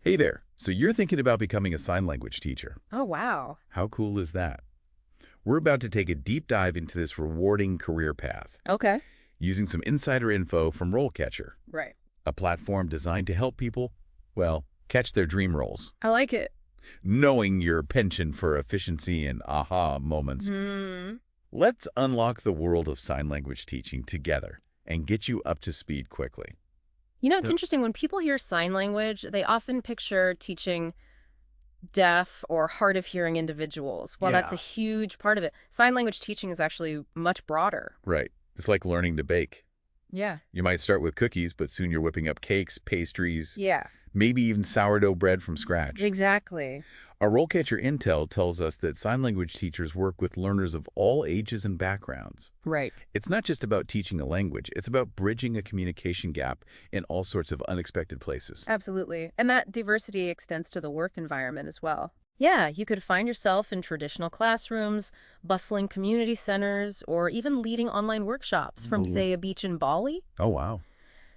Hey there. So you're thinking about becoming a sign language teacher. Oh, wow. How cool is that? We're about to take a deep dive into this rewarding career path Okay. using some insider info from RoleCatcher, Right. a platform designed to help people, well, catch their dream roles, I like it. knowing your penchant for efficiency and aha moments. Hmm. Let's unlock the world of sign language teaching together and get you up to speed quickly. It's interesting. When people hear sign language, they often picture teaching deaf or hard of hearing individuals. Well, that's a Yeah, huge part of it. Sign language teaching is actually much broader. right. It's like learning to bake. Yeah. You might start with cookies, but soon you're whipping up cakes, pastries, Yeah, maybe even sourdough bread from scratch. exactly. Our RoleCatcher Intel tells us that sign language teachers work with learners of all ages and backgrounds. Right. It's not just about teaching a language, it's about bridging a communication gap in all sorts of unexpected places. Absolutely. And that diversity extends to the work environment as well. Yeah, you could find yourself in traditional classrooms, bustling community centers, or even leading online workshops from, Ooh. say, a beach in Bali. Oh, wow.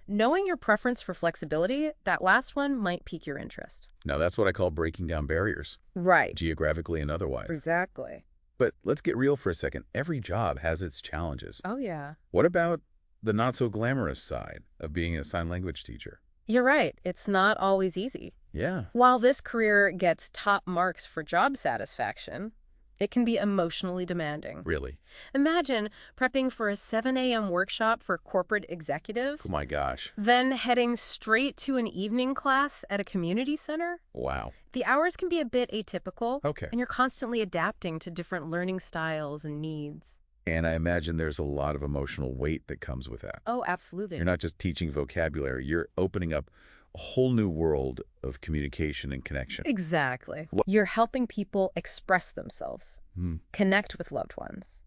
Knowing your preference for flexibility, that last one might pique your interest. Now that's what I call breaking down barriers, Right. geographically and otherwise. Exactly. But let's get real for a second. Every job has its challenges. Oh, yeah. What about the not so glamorous side of being a sign language teacher? You're right. It's not always easy. Yeah, While this career gets top marks for job satisfaction, it can be emotionally demanding. really. Imagine prepping for a 7 a.m. workshop for corporate executives, Oh my gosh. then heading straight to an evening class at a community center. Wow. The hours can be a bit atypical, Okay. and you're constantly adapting to different learning styles and needs. And I imagine there's a lot of emotional weight that comes with that. Oh, absolutely. You're not just teaching vocabulary, you're opening up a whole new world of communication and connection. Exactly. Wha- You're helping people express themselves, Hmm. connect with loved ones,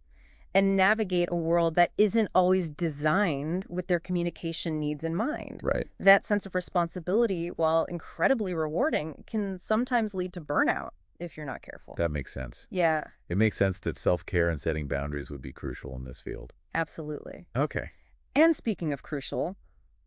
and navigate a world that isn't always designed with their communication needs in mind. Right. That sense of responsibility, while incredibly rewarding, can sometimes lead to burnout if you're not careful. That makes sense. Yeah, It makes sense that self-care and setting boundaries would be crucial in this field. absolutely. Okay. And speaking of crucial,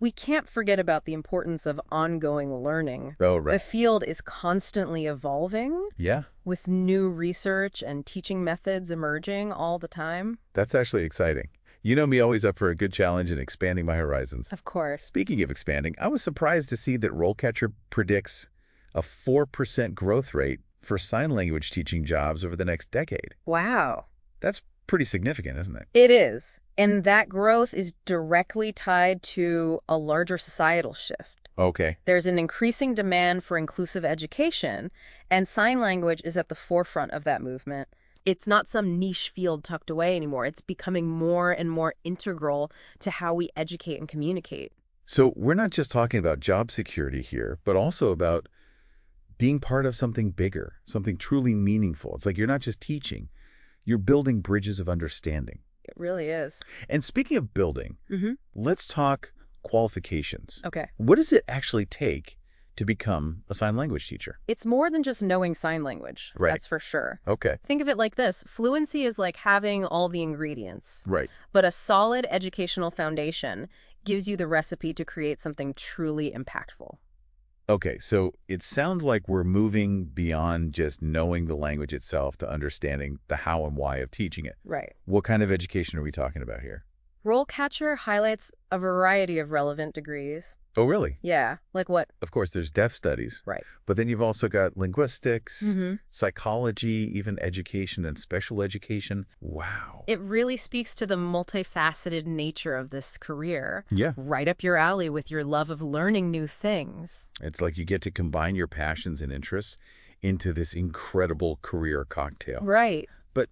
we can't forget about the importance of ongoing learning. Oh, The right. field is constantly evolving, Yeah, with new research and teaching methods emerging all the time. that's actually exciting. You know me, always up for a good challenge and expanding my horizons. Of course. Speaking of expanding, I was surprised to see that RoleCatcher predicts a 4% growth rate for sign language teaching jobs over the next decade. Wow. That's pretty significant, isn't it? It is. And that growth is directly tied to a larger societal shift. Okay. There's an increasing demand for inclusive education, and sign language is at the forefront of that movement. It's not some niche field tucked away anymore. It's becoming more and more integral to how we educate and communicate. So we're not just talking about job security here, but also about being part of something bigger, something truly meaningful. It's like you're not just teaching, you're building bridges of understanding. It really is. And speaking of building, Mm-hmm. let's talk qualifications. Okay. What does it actually take to become a sign language teacher? It's more than just knowing sign language. Right. That's for sure. Okay. Think of it like this. Fluency is like having all the ingredients, Right. but a solid educational foundation gives you the recipe to create something truly impactful. Okay, so it sounds like we're moving beyond just knowing the language itself to understanding the how and why of teaching it. Right. What kind of education are we talking about here? RoleCatcher highlights a variety of relevant degrees. Oh, really? Yeah, like what? Of course, there's deaf studies, Right. but then you've also got linguistics, Mm-hmm. psychology, even education and special education. Wow. It really speaks to the multifaceted nature of this career. Yeah. Right up your alley with your love of learning new things. It's like you get to combine your passions and interests into this incredible career cocktail. Right. But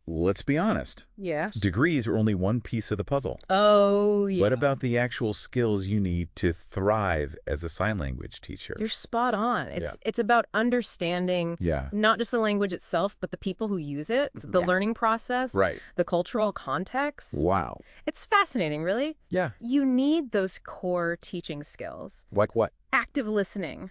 let's be honest, Yeah. degrees are only one piece of the puzzle. Oh, yeah. What about the actual skills you need to thrive as a sign language teacher? You're spot on. It's about understanding Yeah. not just the language itself, but the people who use it, the Yeah. learning process, Right. the cultural context. Wow. It's fascinating, really. Yeah. You need those core teaching skills. Like what? Active listening.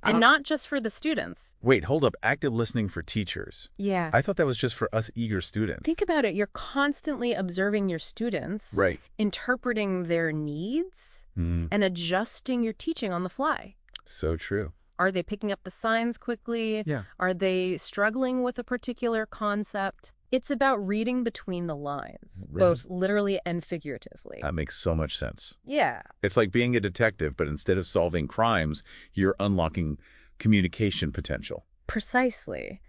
And not just for the students. Wait, hold up. Active listening for teachers. Yeah. I thought that was just for us eager students. Think about it. You're constantly observing your students, Right. interpreting their needs, Mm. and adjusting your teaching on the fly. So true. Are they picking up the signs quickly? Yeah. Are they struggling with a particular concept? It's about reading between the lines, Really? both literally and figuratively. That makes so much sense. Yeah, It's like being a detective, but instead of solving crimes, you're unlocking communication potential. precisely.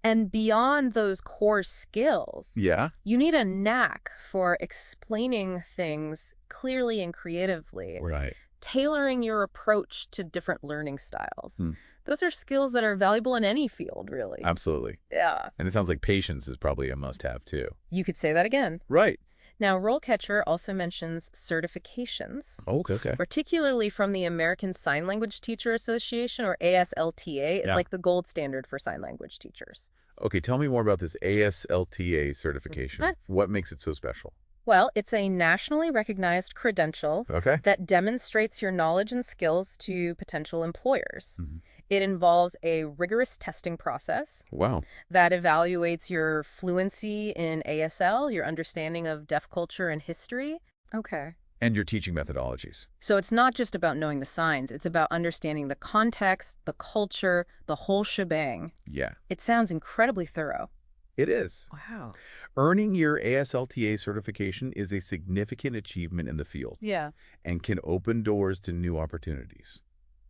And beyond those core skills, Yeah? you need a knack for explaining things clearly and creatively, Right. tailoring your approach to different learning styles. Hmm. Those are skills that are valuable in any field, really. Absolutely. Yeah. And it sounds like patience is probably a must-have, too. You could say that again. Right. Now, RoleCatcher also mentions certifications, Oh, okay. particularly from the American Sign Language Teacher Association, or ASLTA. It's Yeah. like the gold standard for sign language teachers. Okay, tell me more about this ASLTA certification. Okay. What makes it so special? Well, it's a nationally recognized credential Okay. that demonstrates your knowledge and skills to potential employers. Mhm. It involves a rigorous testing process Wow. that evaluates your fluency in ASL, your understanding of deaf culture and history. Okay. And your teaching methodologies. So it's not just about knowing the signs, it's about understanding the context, the culture, the whole shebang. Yeah, It sounds incredibly thorough. it is. Wow. Earning your ASLTA certification is a significant achievement in the field Yeah. and can open doors to new opportunities.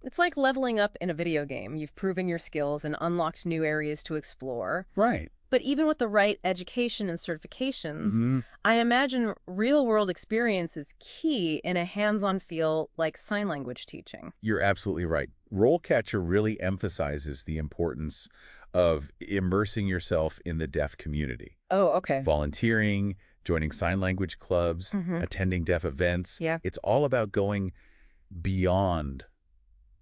It's like leveling up in a video game. You've proven your skills and unlocked new areas to explore. Right. But even with the right education and certifications, Mhm. I imagine real-world experience is key in a hands-on feel like sign language teaching. You're absolutely right. RoleCatcher really emphasizes the importance of immersing yourself in the deaf community. Oh, okay. Volunteering, joining sign language clubs, Mhm. attending deaf events. Yeah. It's all about going beyond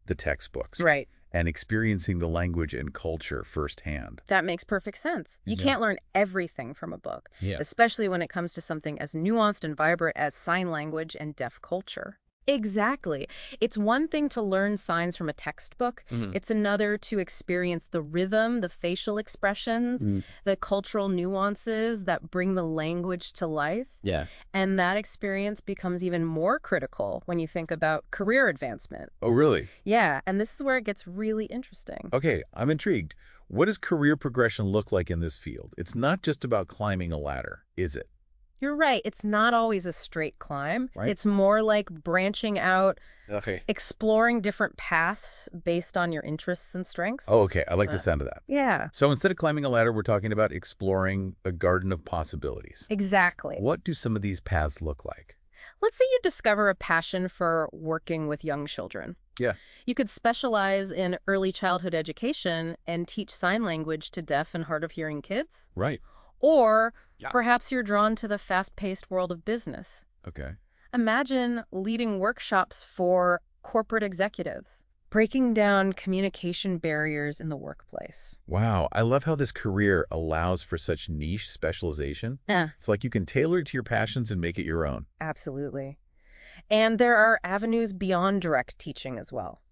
the textbooks Right. and experiencing the language and culture firsthand. That makes perfect sense. You Yeah. can't learn everything from a book, Yeah. especially when it comes to something as nuanced and vibrant as sign language and deaf culture. Exactly. It's one thing to learn signs from a textbook. Mhm. It's another to experience the rhythm, the facial expressions, Mm. the cultural nuances that bring the language to life. Yeah. And that experience becomes even more critical when you think about career advancement. Oh, really? Yeah, and this is where it gets really interesting. Okay, I'm intrigued. What does career progression look like in this field? It's not just about climbing a ladder, is it? You're right. It's not always a straight climb. Right. It's more like branching out, Okay. exploring different paths based on your interests and strengths. Oh, okay. I like the Uh, sound of that. Yeah, So instead of climbing a ladder, we're talking about exploring a garden of possibilities. exactly. What do some of these paths look like? Let's say you discover a passion for working with young children. Yeah. You could specialize in early childhood education and teach sign language to deaf and hard of hearing kids. Right. Or Yeah. perhaps you're drawn to the fast-paced world of business. Okay. Imagine leading workshops for corporate executives, breaking down communication barriers in the workplace. Wow. I love how this career allows for such niche specialization. Yeah, It's like you can tailor it to your passions and make it your own. absolutely. And there are avenues beyond direct teaching as well.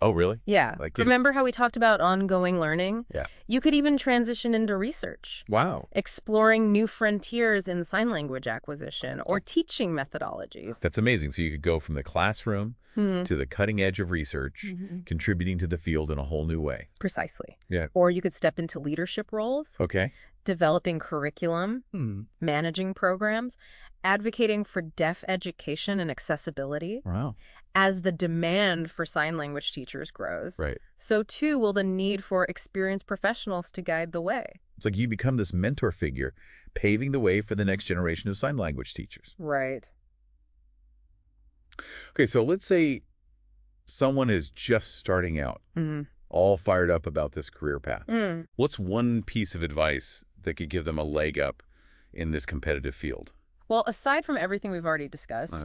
Oh, really? Yeah. Like it- Remember how we talked about ongoing learning? Yeah. You could even transition into research, Wow. exploring new frontiers in sign language acquisition or teaching methodologies. That's amazing. So you could go from the classroom Hmm. to the cutting edge of research, Mhm. contributing to the field in a whole new way. Precisely. Yeah. Or you could step into leadership roles, Okay. developing curriculum, Hmm. managing programs, advocating for deaf education and accessibility. Wow. As the demand for sign language teachers grows, Right. so too will the need for experienced professionals to guide the way. It's like you become this mentor figure, paving the way for the next generation of sign language teachers. Right. Okay, so let's say someone is just starting out, Mm. all fired up about this career path. Mm. What's one piece of advice that could give them a leg up in this competitive field? Well, aside from everything we've already discussed,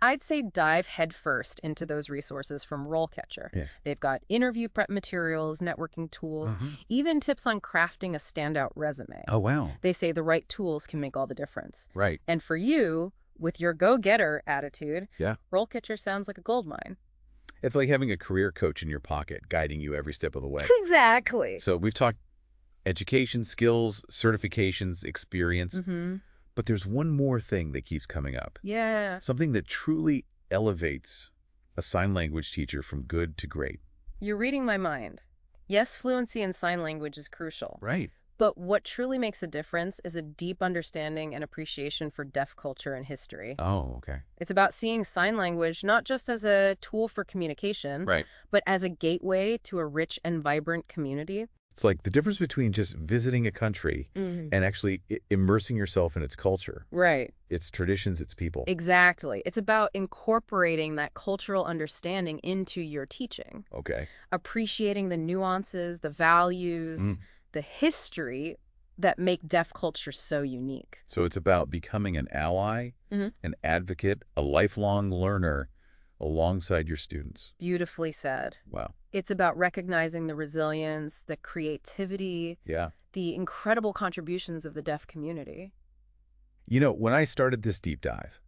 I'd say dive headfirst into those resources from RoleCatcher. Yeah. They've got interview prep materials, networking tools, even tips on crafting a standout resume. Oh, wow. They say the right tools can make all the difference. Right. And for you, with your go-getter attitude, Yeah. RoleCatcher sounds like a goldmine. It's like having a career coach in your pocket, guiding you every step of the way. Exactly. So we've talked education, skills, certifications, experience, Mm-hmm. but there's one more thing that keeps coming up. Yeah. Something that truly elevates a sign language teacher from good to great? You're reading my mind. Yes, fluency in sign language is crucial. Right. But what truly makes a difference is a deep understanding and appreciation for deaf culture and history. Oh, okay. It's about seeing sign language not just as a tool for communication, Right. but as a gateway to a rich and vibrant community. It's like the difference between just visiting a country and actually immersing yourself in its culture, Right. its traditions, its people. Exactly. It's about incorporating that cultural understanding into your teaching, Okay. appreciating the nuances, the values, the history that make deaf culture so unique. So it's about becoming an ally, an advocate, a lifelong learner alongside your students. Beautifully said. Wow. It's about recognizing the resilience, the creativity, Yeah. the incredible contributions of the deaf community. You know, when I started this deep dive,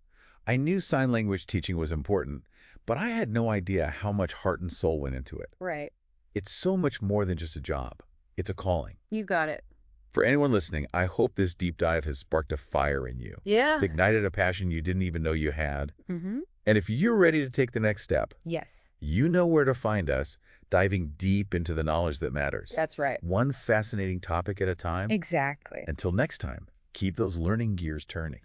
I knew sign language teaching was important, but I had no idea how much heart and soul went into it. Right. It's so much more than just a job. It's a calling. You got it. For anyone listening, I hope this deep dive has sparked a fire in you, Yeah. ignited a passion you didn't even know you had. Mm-hmm. And if you're ready to take the next step, Yes. you know where to find us, diving deep into the knowledge that matters. That's right. One fascinating topic at a time. Exactly. Until next time, keep those learning gears turning.